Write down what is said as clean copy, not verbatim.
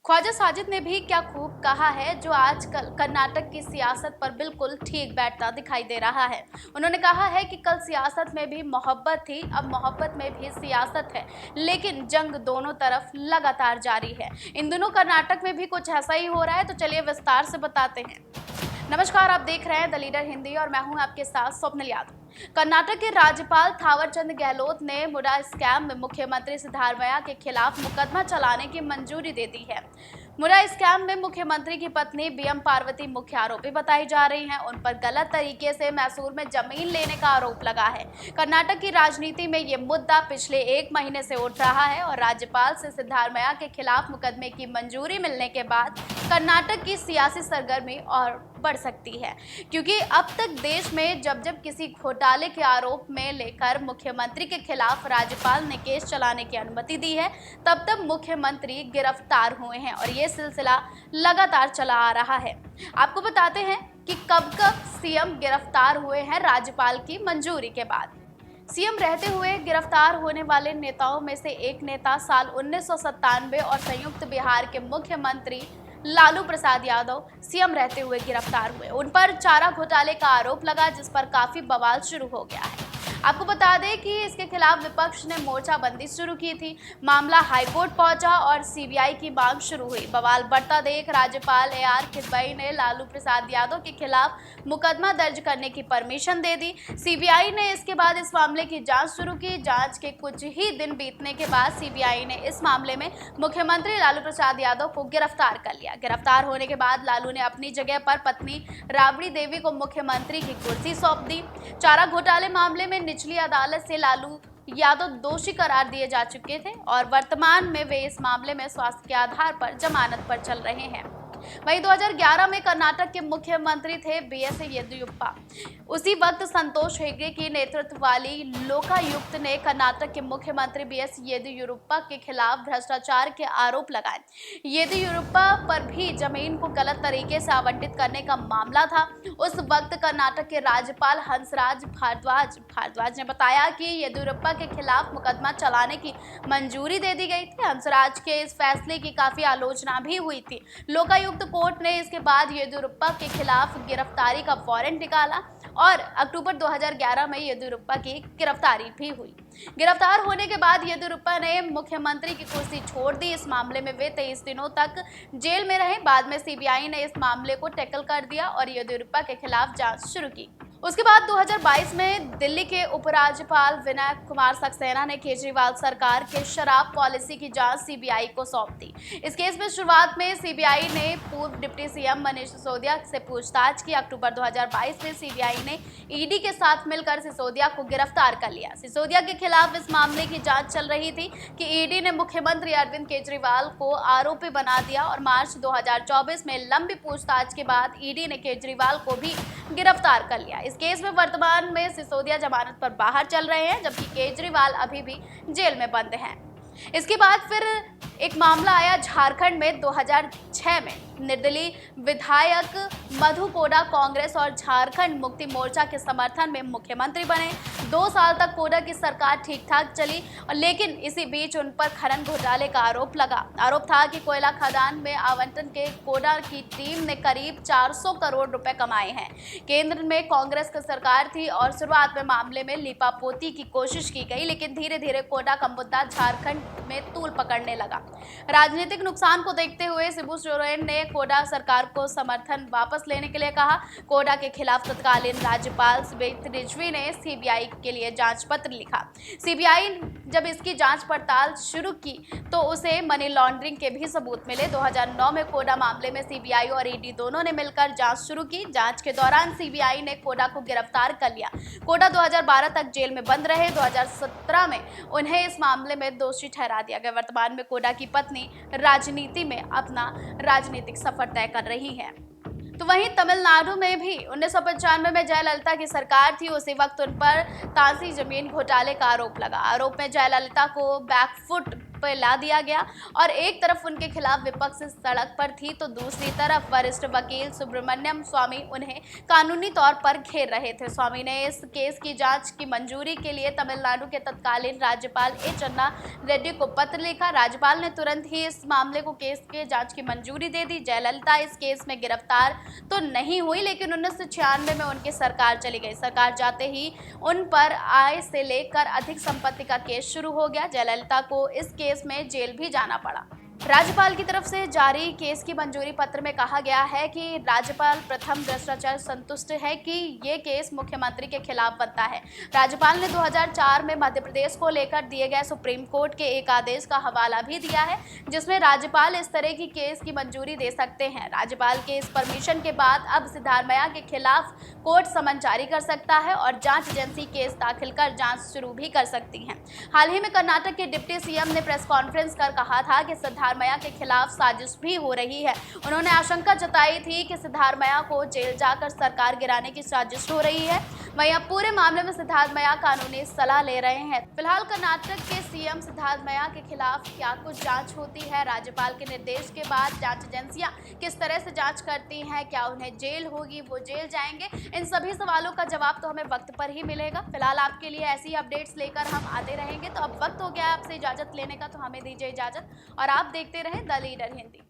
ख्वाजा साजिद ने भी क्या खूब कहा है, जो आजकल कर्नाटक की सियासत पर बिल्कुल ठीक बैठता दिखाई दे रहा है। उन्होंने कहा है कि कल सियासत में भी मोहब्बत थी, अब मोहब्बत में भी सियासत है, लेकिन जंग दोनों तरफ लगातार जारी है। इन दिनों कर्नाटक में भी कुछ ऐसा ही हो रहा है, तो चलिए विस्तार से बताते हैं। नमस्कार, आप देख रहे हैं द लीडर हिंदी और मैं हूं आपके साथ स्वप्निल यादव। कर्नाटक के राज्यपाल थावरचंद गहलोत ने मुडा स्कैम में मुख्यमंत्री सिद्धारमैया के खिलाफ मुकदमा चलाने की मंजूरी दे दी है। मुडा स्कैम में मुख्यमंत्री की पत्नी बीएम पार्वती मुख्य आरोपी बताई जा रही हैं। उन पर गलत तरीके से मैसूर में जमीन लेने का आरोप लगा है। कर्नाटक की राजनीति में ये मुद्दा पिछले 1 महीने से उठ रहा है और राज्यपाल से सिद्धारमैया के खिलाफ मुकदमे की मंजूरी मिलने के बाद कर्नाटक की सियासी सरगर्मी और बढ़ सकती है, क्योंकि अब तक देश में जब जब किसी घोटाले के आरोप में लेकर मुख्यमंत्री के खिलाफ राज्यपाल ने केस चलाने की अनुमति दी है, तब तब मुख्यमंत्री गिरफ्तार हुए हैं और ये सिलसिला लगातार चला आ रहा है। आपको बताते हैं कि कब कब सीएम गिरफ्तार हुए हैं राज्यपाल की मंजूरी के बाद। सीएम रहते हुए गिरफ्तार होने वाले नेताओं में से एक नेता साल 1997 और संयुक्त बिहार के मुख्यमंत्री लालू प्रसाद यादव सीएम रहते हुए गिरफ्तार हुए। उन पर चारा घोटाले का आरोप लगा, जिस पर काफी बवाल शुरू हो गया है। आपको बता दें कि इसके खिलाफ विपक्ष ने मोर्चाबंदी शुरू की थी। मामला हाईकोर्ट पहुंचा और सीबीआई की मांग शुरू हुई। बवाल बढ़ता देख राज्यपाल AR खिदवई ने लालू प्रसाद यादव के खिलाफ मुकदमा दर्ज करने की परमिशन दे दी। सीबीआई ने इसके बाद इस मामले की जांच शुरू की। जांच के कुछ ही दिन बीतने के बाद सीबीआई ने इस मामले में मुख्यमंत्री लालू प्रसाद यादव को गिरफ्तार कर लिया। गिरफ्तार होने के बाद लालू ने अपनी जगह पर पत्नी राबड़ी देवी को मुख्यमंत्री की कुर्सी सौंप दी। चारा घोटाले मामले में निचली अदालत से लालू यादव दोषी करार दिए जा चुके थे और वर्तमान में वे इस मामले में स्वास्थ्य के आधार पर जमानत पर चल रहे हैं। वहीं 2011 में कर्नाटक के मुख्यमंत्री थे BS येदियुरप्पा। उसी वक्त संतोष हेगड़े की नेतृत्व वाली लोकायुक्त ने कर्नाटक के मुख्यमंत्री BS येदियुरप्पा के खिलाफ भ्रष्टाचार के आरोप लगाए। येदियुरप्पा पर भी जमीन को गलत तरीके से आवंटित करने का मामला था। उस वक्त कर्नाटक के राज्यपाल हंसराज भारद्वाज ने बताया कि येदियुरप्पा के खिलाफ मुकदमा चलाने की मंजूरी दे दी गई थी। हंसराज के इस फैसले की काफी आलोचना भी हुई थी। लोकायुक्त कोर्ट ने इसके बाद येदियुरप्पा के खिलाफ गिरफ्तारी का वारंट निकाला और अक्टूबर 2011 में येदियुरप्पा की गिरफ्तारी भी हुई। गिरफ्तार होने के बाद येदियुरप्पा ने मुख्यमंत्री की कुर्सी छोड़ दी। इस मामले में वे 23 दिनों तक जेल में रहे। बाद में सीबीआई ने इस मामले को टैकल कर दिया और येदियुरप्पा के खिलाफ जांच शुरू की। उसके बाद 2022 में दिल्ली के उपराज्यपाल विनय कुमार सक्सेना ने केजरीवाल सरकार के शराब पॉलिसी की जांच सीबीआई को सौंप दी। इस केस में शुरुआत में सीबीआई ने पूर्व डिप्टी सीएम मनीष सिसोदिया से पूछताछ की। अक्टूबर 2022 में सीबीआई ने ईडी के साथ मिलकर सिसोदिया को गिरफ्तार कर लिया। सिसोदिया के खिलाफ इस मामले की जांच चल रही थी कि ईडी ने मुख्यमंत्री अरविंद केजरीवाल को आरोपी बना दिया और मार्च 2024 में लंबी पूछताछ के बाद ईडी ने केजरीवाल को भी गिरफ्तार कर लिया। इस केस में वर्तमान में सिसोदिया जमानत पर बाहर चल रहे हैं, जबकि केजरीवाल अभी भी जेल में बंद हैं। इसके बाद फिर एक मामला आया झारखंड में। 2006 में निर्दलीय विधायक मधु कोड़ा कांग्रेस और झारखंड मुक्ति मोर्चा के समर्थन में मुख्यमंत्री बने। 2 साल तक कोड़ा की सरकार ठीक ठाक चली, लेकिन इसी बीच उन पर खनन घोटाले का आरोप लगा। आरोप था कि कोयला खदान में आवंटन के कोड़ा की टीम ने करीब 400 करोड़ रुपए कमाए हैं। केंद्र में कांग्रेस की सरकार थी और शुरुआत में मामले में लीपापोती की कोशिश की गई, लेकिन धीरे धीरे कोड़ा का मुद्दा झारखंड में तूल पकड़ने लगा। राजनीतिक नुकसान को देखते हुए शिबू सोरेन ने कोड़ा सरकार को समर्थन वापस लेने के लिए कहा। कोड़ा के खिलाफ तत्कालीन राज्यपाल सुवेंदु रिजवी ने सीबीआई के लिए जांच पत्र लिखा। सीबीआई जब इसकी जांच पड़ताल शुरू की तो उसे मनी लॉन्ड्रिंग के भी सबूत मिले। 2009 में कोड़ा मामले में सीबीआई और ईडी दोनों ने मिलकर जांच शुरू की। जांच के दौरान सीबीआई ने कोड़ा को गिरफ्तार कर लिया। कोड़ा 2012 तक जेल में बंद रहे। 2017 में उन्हें इस मामले में दोषी ठहरा दिया गया। वर्तमान में कोड़ा की पत्नी राजनीति में अपना राजनीतिक सफर तय कर रही है। तो वहीं तमिलनाडु में भी 1995 में जयललिता की सरकार थी। उसी वक्त उन पर तांसी जमीन घोटाले का आरोप लगा। आरोप में जयललिता को बैकफुट ला दिया गया और एक तरफ उनके खिलाफ विपक्ष सड़क पर थी तो दूसरी तरफ वरिष्ठ वकील सुब्रमण्यम स्वामी उन्हें कानूनी तौर पर घेर रहे थे। स्वामी ने इस केस की जांच की मंजूरी के लिए तमिलनाडु के तत्कालीन राज्यपाल ए चन्ना रेड्डी को पत्र लिखा। राज्यपाल ने तुरंत ही इस मामले को केस के जांच की मंजूरी दे दी। जयललिता इस केस में गिरफ्तार तो नहीं हुई, लेकिन 1996 में उनकी सरकार चली गई। सरकार जाते ही उन पर आय से लेकर अधिक संपत्ति का केस शुरू हो गया। जयललिता को इस केस में जेल भी जाना पड़ा। राज्यपाल की तरफ से जारी केस की मंजूरी पत्र में कहा गया है कि राज्यपाल प्रथम भ्रष्टाचार संतुष्ट है कि ये केस मुख्यमंत्री के खिलाफ बनता है। राज्यपाल ने 2004 में मध्य प्रदेश को लेकर दिए गए सुप्रीम कोर्ट के एक आदेश का हवाला भी दिया है, जिसमें राज्यपाल इस तरह की केस की मंजूरी दे सकते हैं। राज्यपाल के इस परमिशन के बाद अब सिद्धारमैया के खिलाफ कोर्ट समन जारी कर सकता है और जांच एजेंसी केस दाखिल कर जांच शुरू भी कर सकती है। हाल ही में कर्नाटक के डिप्टी सीएम ने प्रेस कॉन्फ्रेंस कर कहा था कि सिद्धारमैया के खिलाफ साजिश भी हो रही है। उन्होंने आशंका जताई थी कि सिद्धारमैया को जेल जाकर सरकार गिराने की साजिश हो रही है। वहीं अब पूरे मामले में सिद्धारमैया कानूनी सलाह ले रहे हैं। फिलहाल कर्नाटक के सीएम सिद्धारमैया के खिलाफ क्या कुछ जांच होती है, राज्यपाल के निर्देश के बाद जांच एजेंसियां किस तरह से जांच करती हैं, क्या उन्हें जेल होगी, वो जेल जाएंगे, इन सभी सवालों का जवाब तो हमें वक्त पर ही मिलेगा। फिलहाल आपके लिए ऐसी अपडेट्स लेकर हम आते रहेंगे। तो अब वक्त हो गया आपसे इजाजत लेने का, तो हमें दीजिए इजाजत और आप देखते रहें द लीडर हिंदी।